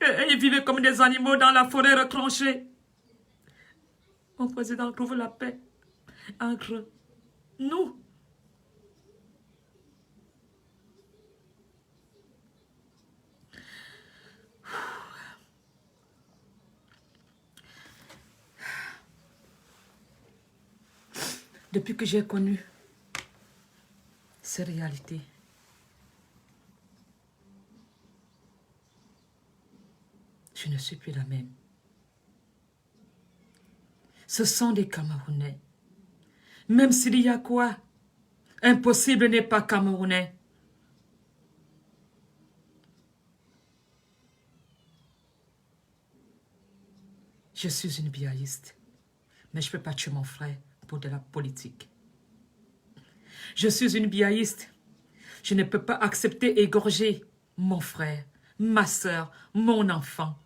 Et vivez comme des animaux dans la forêt retranchée. Mon président trouve la paix entre nous. Depuis que j'ai connu ces réalités, je ne suis plus la même. Ce sont des Camerounais. Même s'il y a quoi, impossible n'est pas Camerounais. Je suis une biaïste, mais je ne peux pas tuer mon frère pour de la politique. Je suis une biaïste. Je ne peux pas accepter égorger mon frère, ma soeur, mon enfant.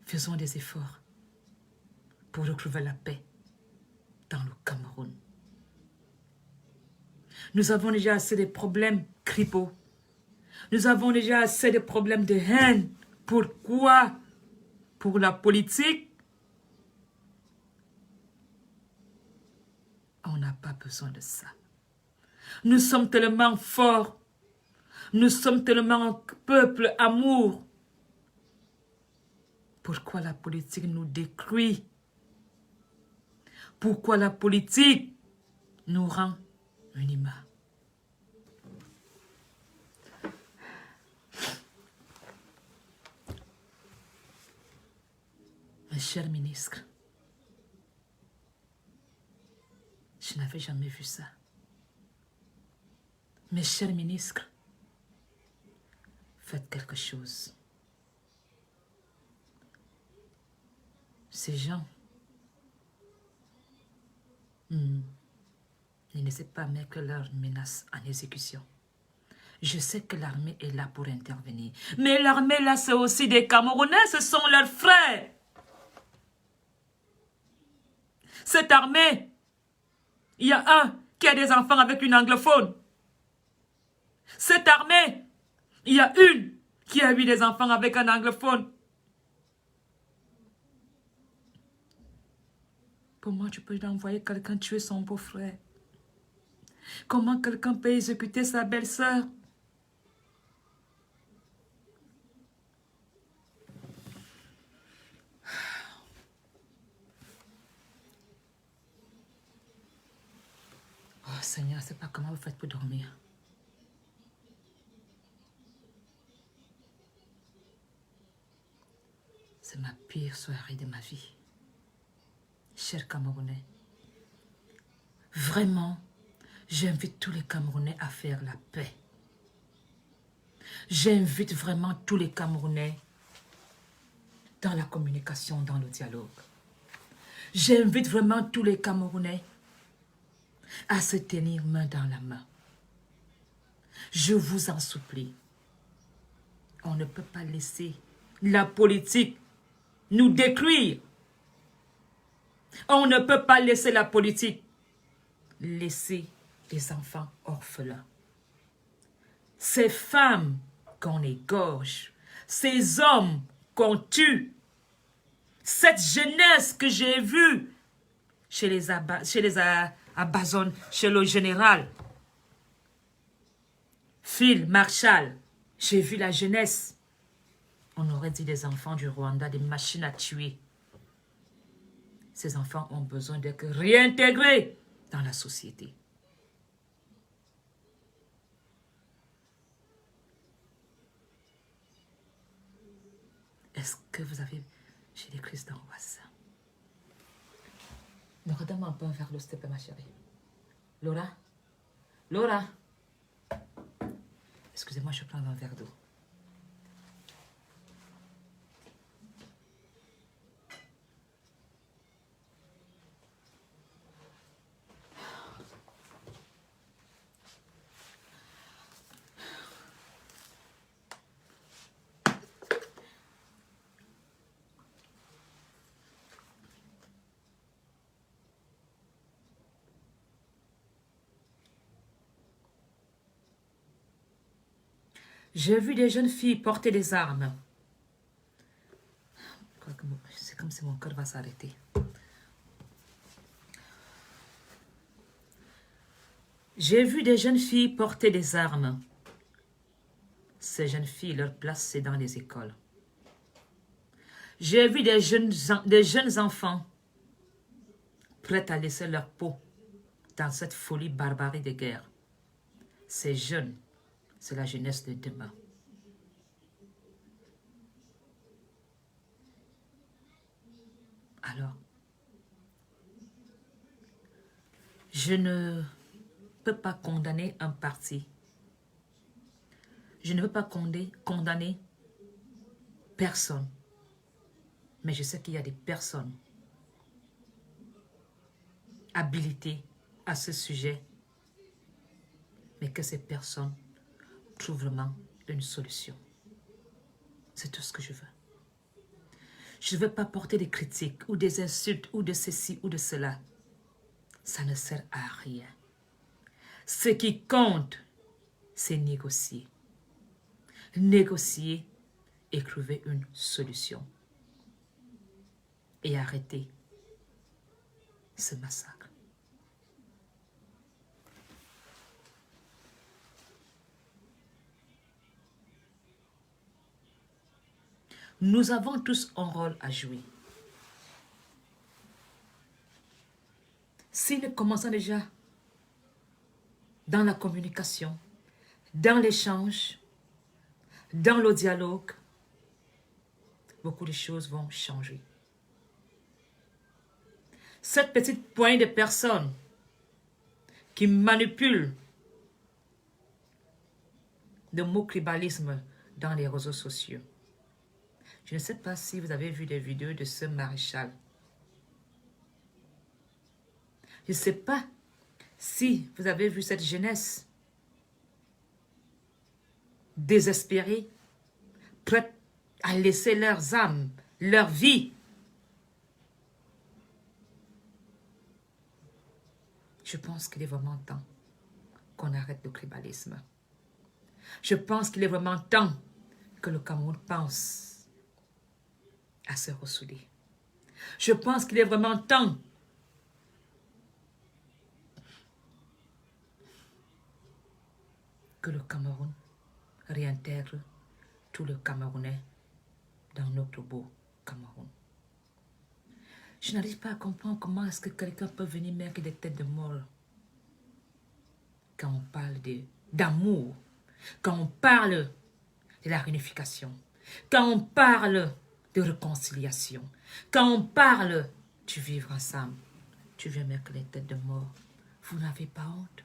Faisons des efforts pour retrouver la paix dans le Cameroun. Nous avons déjà assez de problèmes cripos. Nous avons déjà assez de problèmes de haine. Pourquoi? Pour la politique, on n'a pas besoin de ça. Nous sommes tellement forts. Nous sommes tellement peuple amour. Pourquoi la politique nous détruit? Pourquoi la politique nous rend humains? Mes chers ministres, je n'avais jamais vu ça. Mes chers ministres, faites quelque chose. Ces gens, ils ne savent pas mettre leurs menaces en exécution. Je sais que l'armée est là pour intervenir. Mais l'armée là, c'est aussi des Camerounais, ce sont leurs frères. Cette armée, il y a un qui a des enfants avec une anglophone. Cette armée, il y a une qui a eu des enfants avec un anglophone. Comment tu peux envoyer quelqu'un tuer son beau-frère? Comment quelqu'un peut exécuter sa belle-sœur? Oh Seigneur, je ne sais pas comment vous faites pour dormir. C'est ma pire soirée de ma vie. Chers Camerounais, vraiment, j'invite tous les Camerounais à faire la paix. J'invite vraiment tous les Camerounais dans la communication, dans le dialogue. J'invite vraiment tous les Camerounais à se tenir main dans la main. Je vous en supplie. On ne peut pas laisser la politique nous détruire. On ne peut pas laisser la politique laisser les enfants orphelins. Ces femmes qu'on égorge, ces hommes qu'on tue, cette jeunesse que j'ai vue chez les Amazones, chez le général Phil Marshall, j'ai vu la jeunesse. On aurait dit des enfants du Rwanda, des machines à tuer. Ces enfants ont besoin d'être réintégrés dans la société. Est-ce que vous avez... J'ai des crises d'angoisse. Redonne-moi un peu un verre d'eau, s'il te plaît, ma chérie. Laura? Laura? Excusez-moi, je prends un verre d'eau. J'ai vu des jeunes filles porter des armes. C'est comme si mon cœur va s'arrêter. J'ai vu des jeunes filles porter des armes. Ces jeunes filles, leur place, c'est dans les écoles. J'ai vu des jeunes enfants prêts à laisser leur peau dans cette folie barbarie de guerre. Ces jeunes, c'est la jeunesse de demain. Alors, je ne peux pas condamner un parti. Je ne veux pas condamner personne. Mais je sais qu'il y a des personnes habilitées à ce sujet. Mais que ces personnes trouve vraiment une solution. C'est tout ce que je veux. Je ne veux pas porter des critiques ou des insultes ou de ceci ou de cela. Ça ne sert à rien. Ce qui compte, c'est négocier. Négocier et trouver une solution. Et arrêter ce massacre. Nous avons tous un rôle à jouer. Si nous commençons déjà dans la communication, dans l'échange, dans le dialogue, beaucoup de choses vont changer. Cette petite poignée de personnes qui manipulent le mot tribalisme dans les réseaux sociaux. Je ne sais pas si vous avez vu des vidéos de ce maréchal. Je ne sais pas si vous avez vu cette jeunesse désespérée, prête à laisser leurs âmes, leur vie. Je pense qu'il est vraiment temps qu'on arrête le tribalisme. Je pense qu'il est vraiment temps que le Cameroun pense à se ressouder. Je pense qu'il est vraiment temps que le Cameroun réintègre tout le Camerounais dans notre beau Cameroun. Je n'arrive pas à comprendre comment est-ce que quelqu'un peut venir mettre des têtes de mort quand on parle d'amour, quand on parle de la réunification, quand on parle de réconciliation, quand on parle du vivre ensemble. Tu viens mettre les têtes de mort. Vous n'avez pas honte?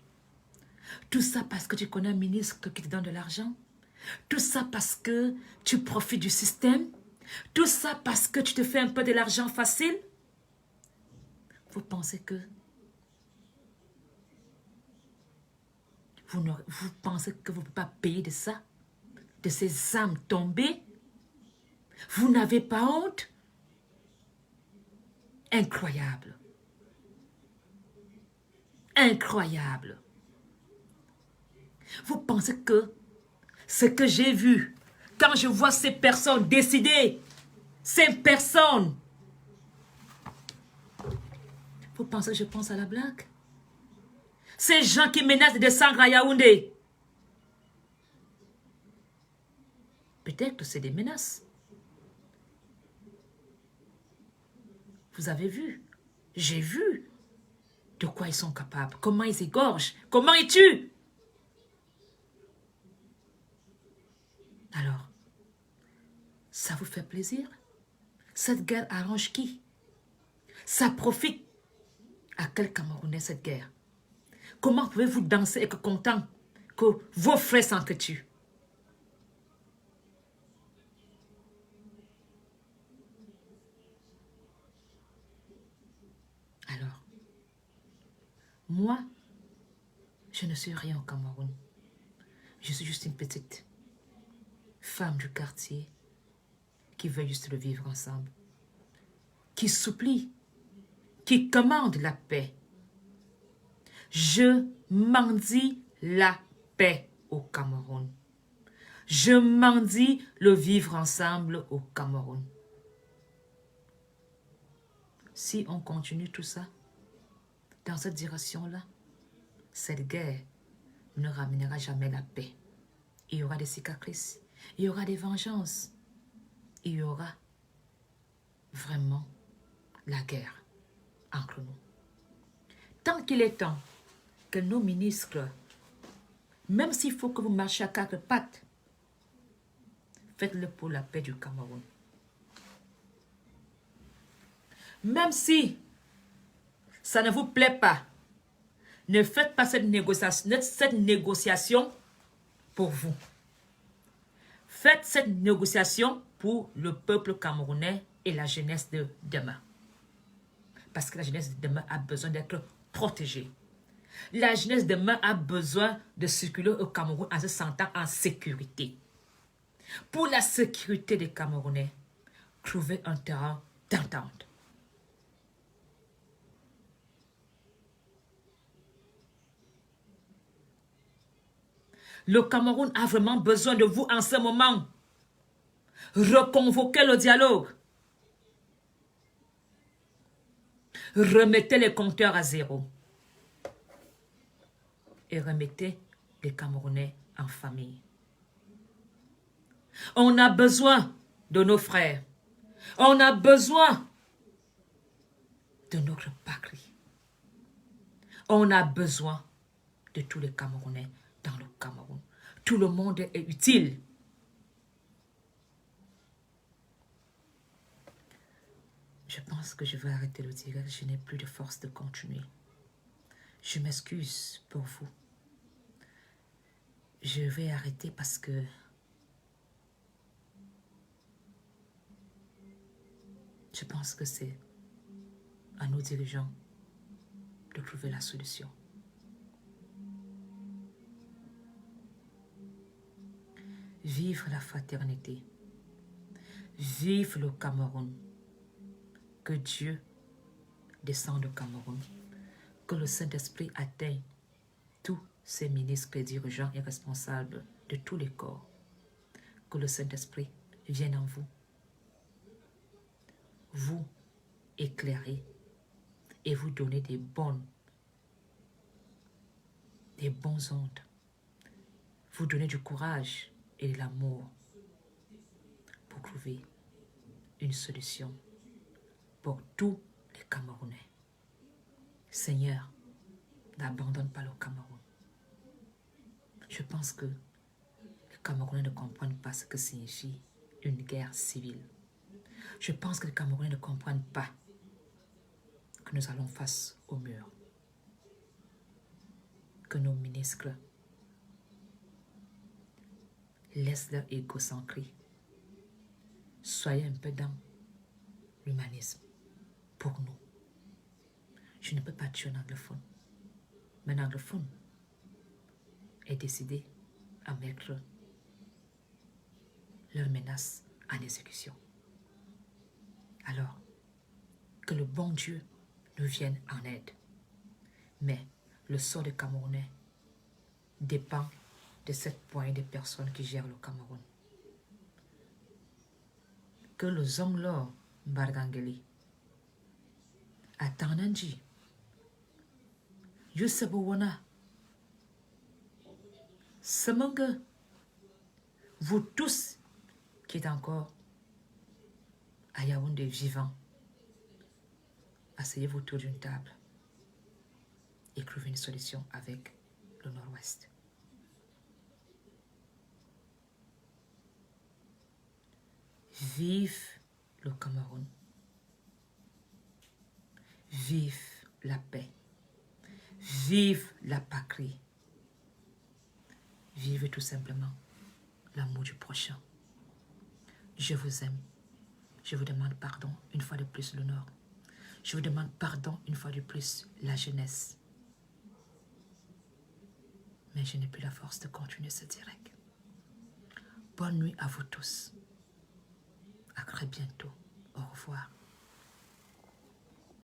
Tout ça parce que tu connais un ministre qui te donne de l'argent? Tout ça parce que tu profites du système? Tout ça parce que tu te fais un peu de l'argent facile? Vous pensez que vous pensez que vous ne pouvez pas payer de ça? De ces âmes tombées? Vous n'avez pas honte? Incroyable. incroyable. Vous pensez que ce que j'ai vu, quand je vois ces personnes décider, ces personnes, vous pensez que je pense à la blague? Ces gens qui menacent de descendre à Yaoundé. Peut-être que c'est des menaces. Vous avez vu, j'ai vu de quoi ils sont capables, comment ils égorgent, comment ils tuent. Alors, ça vous fait plaisir? Cette guerre arrange qui? Ça profite à quel Camerounais cette guerre? Comment pouvez-vous danser et être content que vos frères s'entretuent? Alors, moi, je ne suis rien au Cameroun. Je suis juste une petite femme du quartier qui veut juste le vivre ensemble, qui supplie, qui commande la paix. Je mendie la paix au Cameroun. Je mendie le vivre ensemble au Cameroun. Si on continue tout ça, dans cette direction-là, cette guerre ne ramènera jamais la paix. Il y aura des cicatrices, il y aura des vengeances, il y aura vraiment la guerre entre nous. Tant qu'il est temps que nos ministres, même s'il faut que vous marchiez à quatre pattes, faites-le pour la paix du Cameroun. Même si ça ne vous plaît pas, ne faites pas cette négociation pour vous. Faites cette négociation pour le peuple camerounais et la jeunesse de demain. Parce que la jeunesse de demain a besoin d'être protégée. La jeunesse de demain a besoin de circuler au Cameroun en se sentant en sécurité. Pour la sécurité des Camerounais, trouvez un terrain d'entente. Le Cameroun a vraiment besoin de vous en ce moment. Reconvoquez le dialogue. Remettez les compteurs à zéro. Et remettez les Camerounais en famille. On a besoin de nos frères. On a besoin de notre patrie. On a besoin de tous les Camerounais dans le Cameroun. Tout le monde est utile. Je pense que je vais arrêter le direct. Je n'ai plus de force de continuer. Je m'excuse pour vous. Je vais arrêter parce que je pense que c'est à nos dirigeants de trouver la solution. Vive la fraternité. Vive le Cameroun. Que Dieu descende au Cameroun. Que le Saint-Esprit atteigne tous ces ministres, dirigeants et responsables de tous les corps. Que le Saint-Esprit vienne en vous. Vous éclairer et vous donner des bonnes ondes. Vous donner du courage et de l'amour pour trouver une solution pour tous les Camerounais. Seigneur, n'abandonne pas le Cameroun. Je pense que les Camerounais ne comprennent pas ce que signifie une guerre civile. Je pense que les Camerounais ne comprennent pas que nous allons face au mur. Que nos ministres laissent leur égocentrie. Soyez un peu dans l'humanisme pour nous. Je ne peux pas tuer un anglophone. Mais un anglophone est décidé à mettre leurs menaces en exécution. Alors, que le bon Dieu nous vienne en aide. Mais le sort des Camerounais dépend de cette poignée de personnes qui gèrent le Cameroun. Que le Zonglor Mbargangeli, Atananji, Yusabuwana, Samanga, vous tous qui êtes encore à Yaoundé vivants, asseyez-vous autour d'une table et trouvez une solution avec le Nord-Ouest. Vive le Cameroun. Vive la paix. Vive la patrie. Vive tout simplement l'amour du prochain. Je vous aime. Je vous demande pardon une fois de plus le Nord. Je vous demande pardon une fois de plus la jeunesse. Mais je n'ai plus la force de continuer ce direct. Bonne nuit à vous tous. À très bientôt. Au revoir.